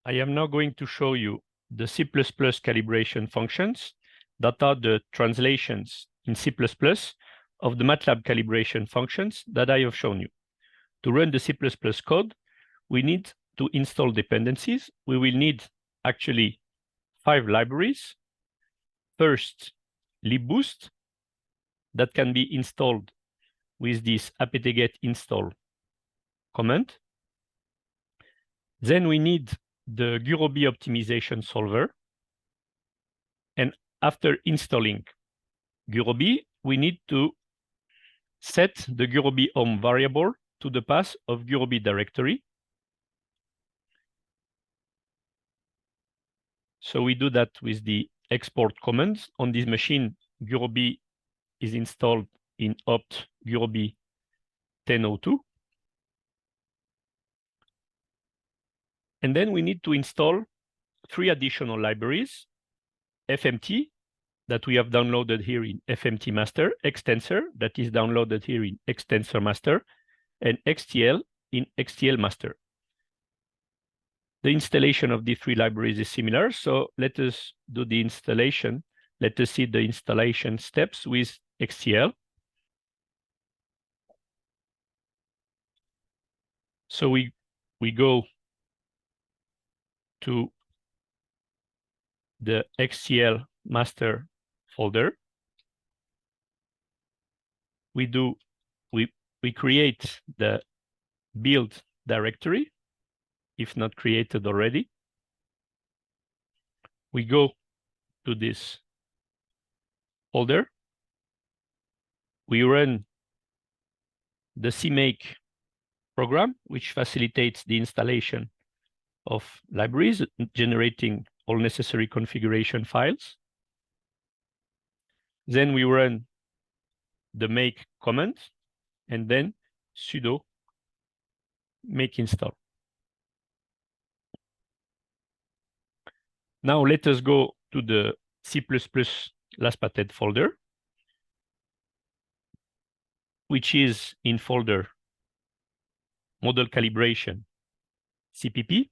I am now going to show you the C++ calibration functions that are the translations in C++ of the MATLAB calibration functions that I have shown you. To run the C++ code, we need to install dependencies. We will need actually 5 libraries. First, libboost that can be installed with this apt-get install command. Then we need the Gurobi optimization solver. And after installing Gurobi, we need to set the Gurobi home variable to the path of Gurobi directory. So we do that with the export commands. On this machine, Gurobi is installed in opt Gurobi 10.02. And then we need to install 3 additional libraries: FMT, that we have downloaded here in FMT master, Xtensor, that is downloaded here in Xtensor master, and XTL in XTL master. The installation of the 3 libraries is similar, so let us do the installation. Let us see the installation steps with XTL. So we go to the XTL master folder. We create the build directory, if not created already. We go to this folder. We run the CMake program, which facilitates the installation of libraries, generating all necessary configuration files. Then we run the make command, and then sudo make install. Now let us go to the C++ Laspated folder, which is in folder model calibration CPP.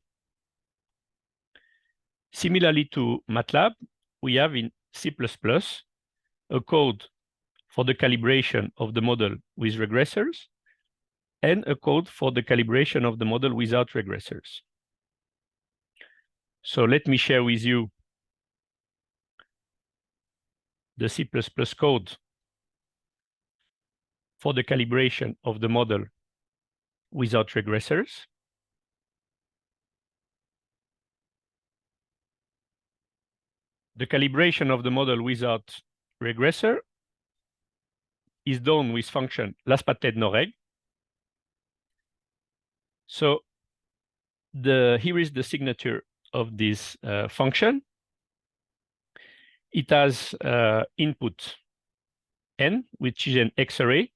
Similarly to MATLAB, we have in C++ a code for the calibration of the model with regressors and a code for the calibration of the model without regressors. So let me share with you the C++ code for the calibration of the model without regressors. The calibration of the model without regressor is done with function Laspated noreg. So here is the signature of this function. It has input n, which is an X array,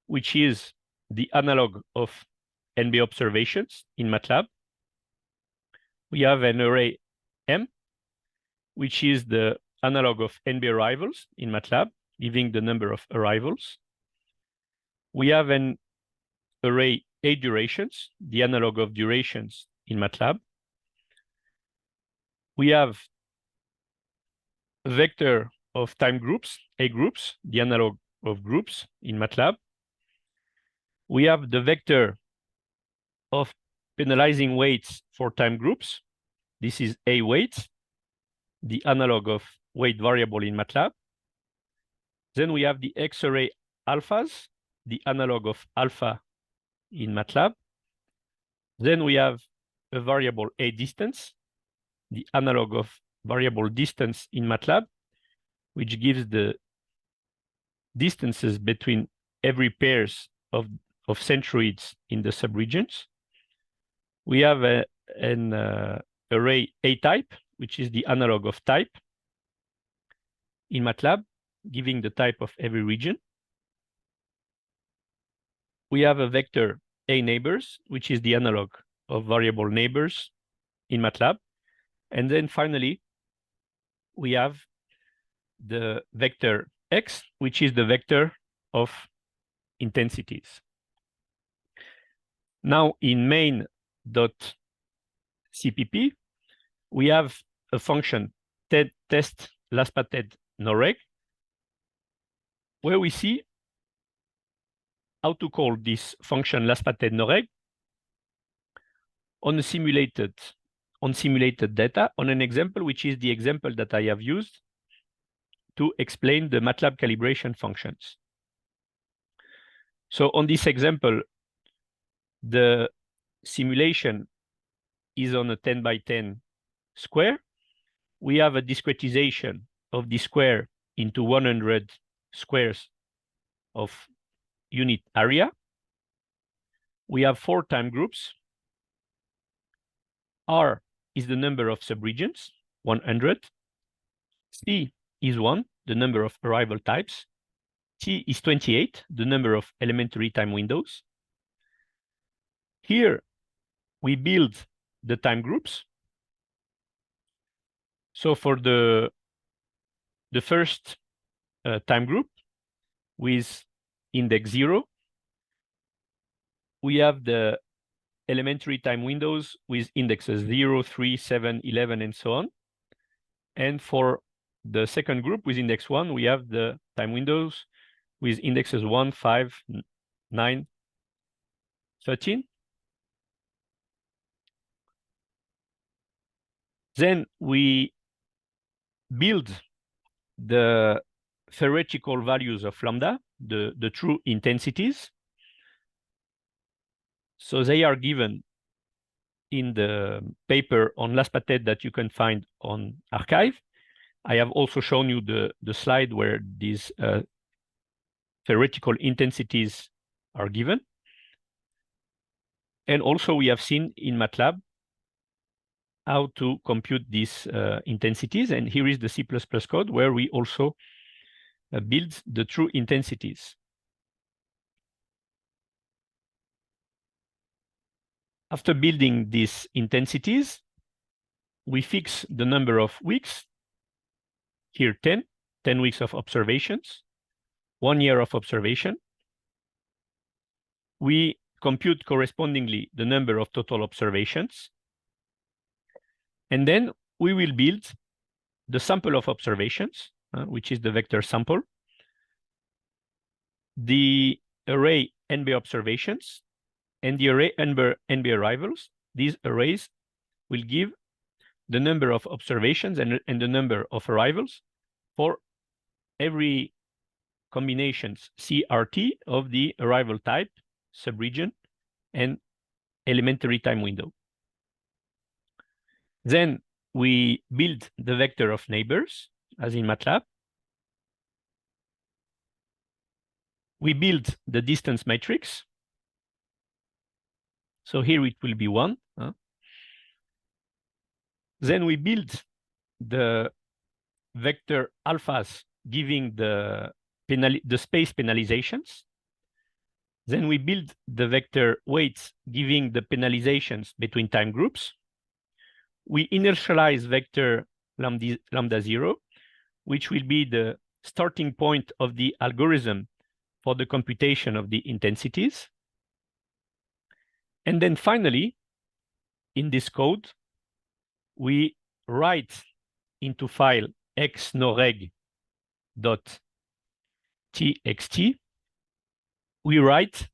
which is the analog of NB observations in MATLAB. We have an array m, which is the analog of NB arrivals in MATLAB, giving the number of arrivals. We have an array A durations, the analog of durations in MATLAB. We have a vector of time groups, A groups, the analog of groups in MATLAB. We have the vector of penalizing weights for time groups. This is A weight, the analog of weight variable in MATLAB. Then we have the X-array alphas, the analog of alpha in MATLAB. Then we have a variable A distance, the analog of variable distance in MATLAB, which gives the distances between every pairs of centroids in the subregions. We have an array A type, which is the analog of type in MATLAB, giving the type of every region. We have a vector A neighbors, which is the analog of variable neighbors in MATLAB. And then finally, we have the vector X, which is the vector of intensities. Now in main.cpp, we have a function test Laspated noreg, where we see how to call this function Laspated noreg on simulated data on an example, which is the example that I have used to explain the MATLAB calibration functions. So on this example, the simulation is on a 10 by 10 square. We have a discretization of the square into 100 squares of unit area. We have 4 time groups. R is the number of subregions, 100. C is 1, the number of arrival types. T is 28, the number of elementary time windows. Here, we build the time groups. So for the first time group with index 0, we have the elementary time windows with indexes 0, 3, 7, 11, and so on. And for the second group with index 1, we have the time windows with indexes 1, 5, 9, 13. Then we build the theoretical values of lambda, the true intensities. So they are given in the paper on Laspated that you can find on arXiv. I have also shown you the slide where these theoretical intensities are given. And also we have seen in MATLAB how to compute these intensities. And here is the C++ code where we also build the true intensities. After building these intensities, we fix the number of weeks. Here 10 weeks of observations, 1 year of observation. We compute correspondingly the number of total observations. And then we will build the sample of observations, which is the vector sample, the array NB observations, and the array NB arrivals. These arrays will give the number of observations and the number of arrivals for every combinations CRT of the arrival type, subregion, and elementary time window. Then we build the vector of neighbors, as in MATLAB. We build the distance matrix. So here it will be 1. Then we build the vector alphas giving the space penalizations. Then we build the vector weights giving the penalizations between time groups. We initialize vector lambda 0, which will be the starting point of the algorithm for the computation of the intensities. And then finally, in this code, we write into file xnoreg.txt, we write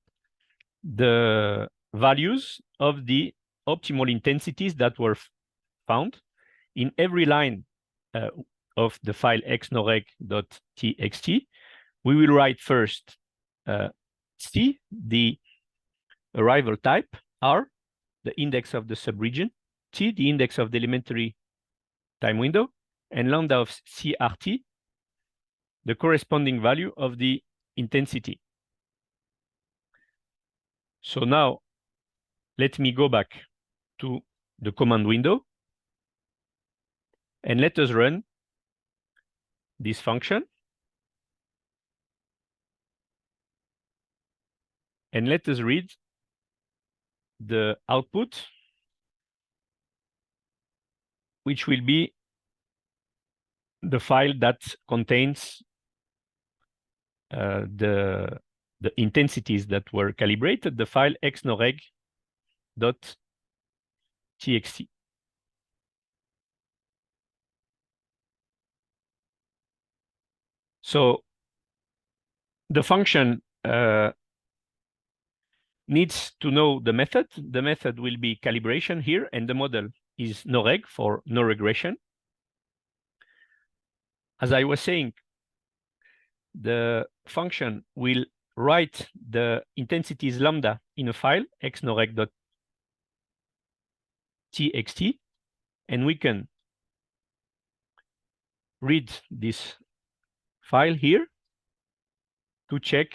the values of the optimal intensities that were found in every line of the file xnoreg.txt. We will write first C, the arrival type, R, the index of the subregion, T, the index of the elementary time window, and lambda of CRT, the corresponding value of the intensity. So now let me go back to the command window and let us run this function. And let us read the output, which will be the file that contains the intensities that were calibrated, the file xnoreg.txt. So the function needs to know the method. The method will be calibration here, and the model is no-reg for no regression. As I was saying, the function will write the intensities lambda in a file, xnoreg.txt, and we can read this file here to check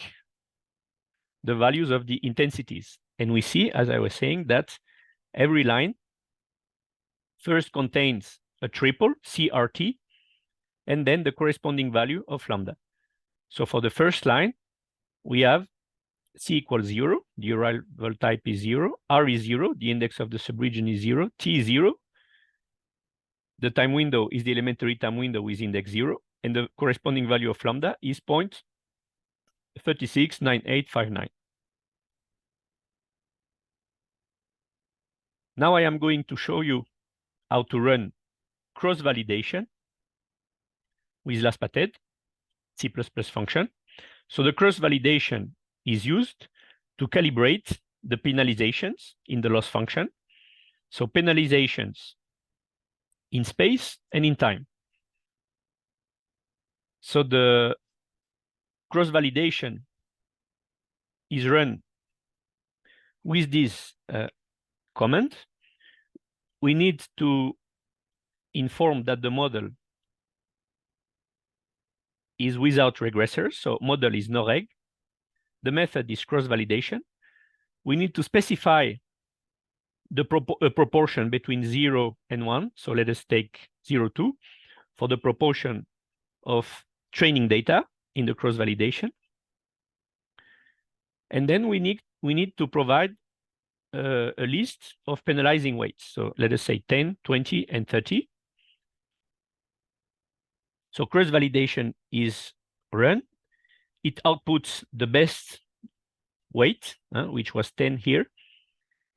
the values of the intensities. And we see, as I was saying, that every line first contains a triple, CRT, and then the corresponding value of lambda. So for the first line, we have C equals 0, the arrival type is 0, R is 0, the index of the subregion is 0, T is 0, the time window is the elementary time window with index 0, and the corresponding value of lambda is 0.369859. Now I am going to show you how to run cross-validation with Laspated C++ function. So the cross-validation is used to calibrate the penalizations in the loss function. So penalizations in space and in time. So the cross-validation is run with this command. We need to inform that the model is without regressors, so model is no reg. The method is cross-validation. We need to specify the proportion between 0 and 1. So let us take 0.2 for the proportion of training data in the cross-validation. And then we need to provide a list of penalizing weights. So let us say 10, 20, and 30. So cross-validation is run. It outputs the best weight, which was 10 here.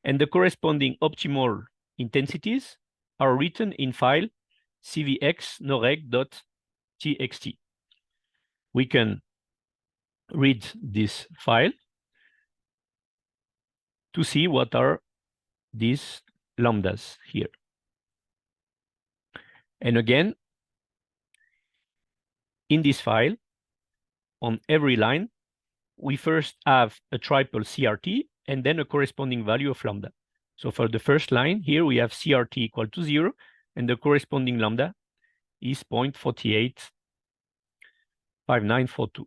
And the corresponding optimal intensities are written in file cvx.noreg.txt. We can read this file to see what are these lambdas here. And again, in this file, on every line, we first have a triple CRT and then a corresponding value of lambda. So for the first line here, we have CRT equal to 0, and the corresponding lambda is 0.485942.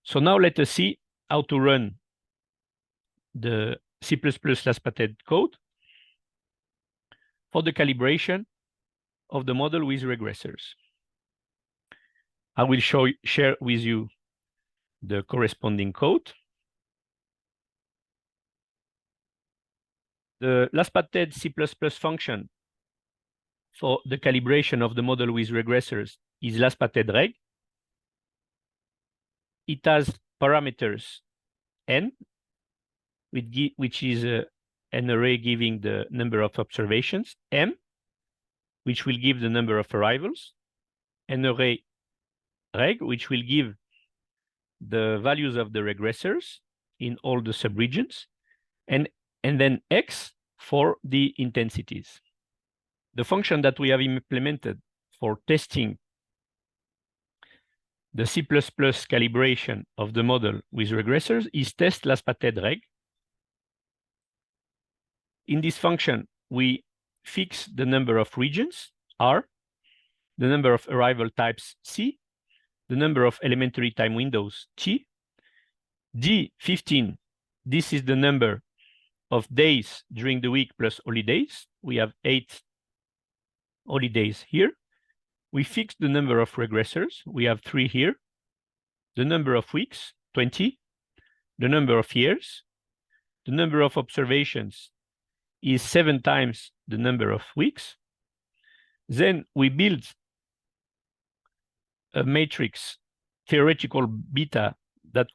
So now let us see how to run the C++ Laspated code for the calibration of the model with regressors. I will share with you the corresponding code. The Laspated C++ function for the calibration of the model with regressors is Laspated reg. It has parameters n, which is an array giving the number of observations, m, which will give the number of arrivals, an array reg, which will give the values of the regressors in all the subregions, and then x for the intensities. The function that we have implemented for testing the C++ calibration of the model with regressors is test Laspated reg. In this function, we fix the number of regions, R, the number of arrival types, C, the number of elementary time windows, T, D15, this is the number of days during the week plus holidays. We have 8 holidays here. We fix the number of regressors. We have 3 here. The number of weeks, 20. The number of years. The number of observations is 7 times the number of weeks. Then we build a matrix theoretical beta that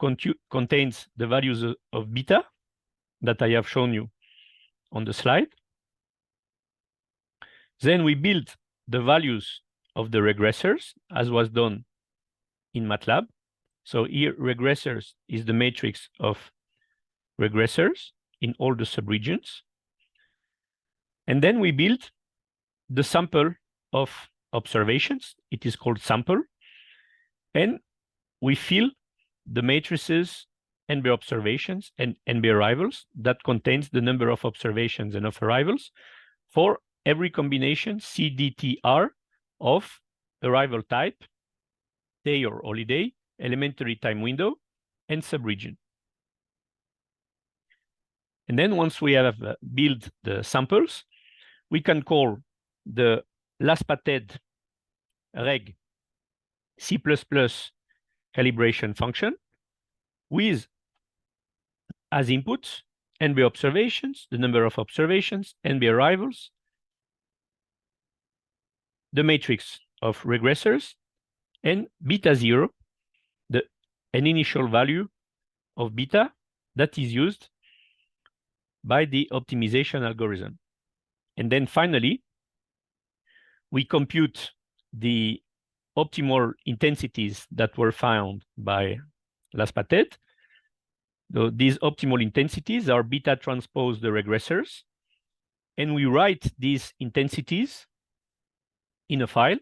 contains the values of beta that I have shown you on the slide. Then we build the values of the regressors, as was done in MATLAB. So here, regressors is the matrix of regressors in all the subregions. And then we build the sample of observations. It is called sample. And we fill the matrices NB observations and NB arrivals that contains the number of observations and of arrivals for every combination CDTR of arrival type, day or holiday, elementary time window, and subregion. And then once we have built the samples, we can call the Laspated reg C++ calibration function with as inputs NB observations, the number of observations, NB arrivals, the matrix of regressors, and beta 0, an initial value of beta that is used by the optimization algorithm. And then finally, we compute the optimal intensities that were found by Laspated. So these optimal intensities are beta transpose the regressors, and we write these intensities in a file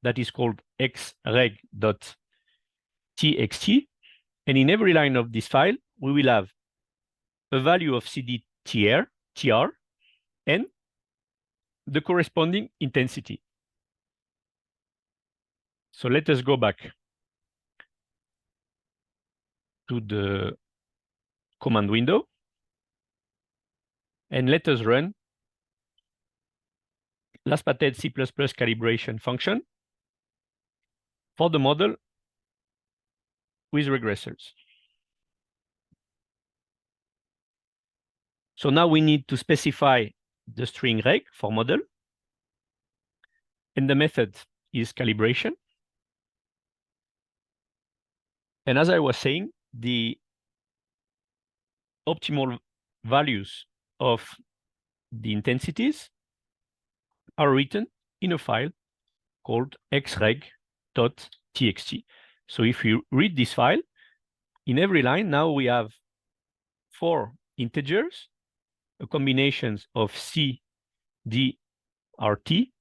that is called xreg.txt. And in every line of this file, we will have a value of CDTR, TR, and the corresponding intensity. So let us go back to the command window and let us run Laspated C++ calibration function for the model with regressors. So now we need to specify the string reg for model, and the method is calibration. And as I was saying, the optimal values of the intensities are written in a file called xreg.txt. So if you read this file, in every line, now we have 4 integers, a combination of C, D, R, T.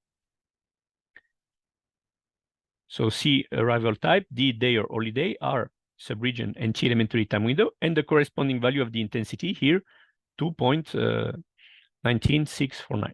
So C, arrival type, D, day or holiday, R, subregion, and T, elementary time window, and the corresponding value of the intensity here, 2.19649.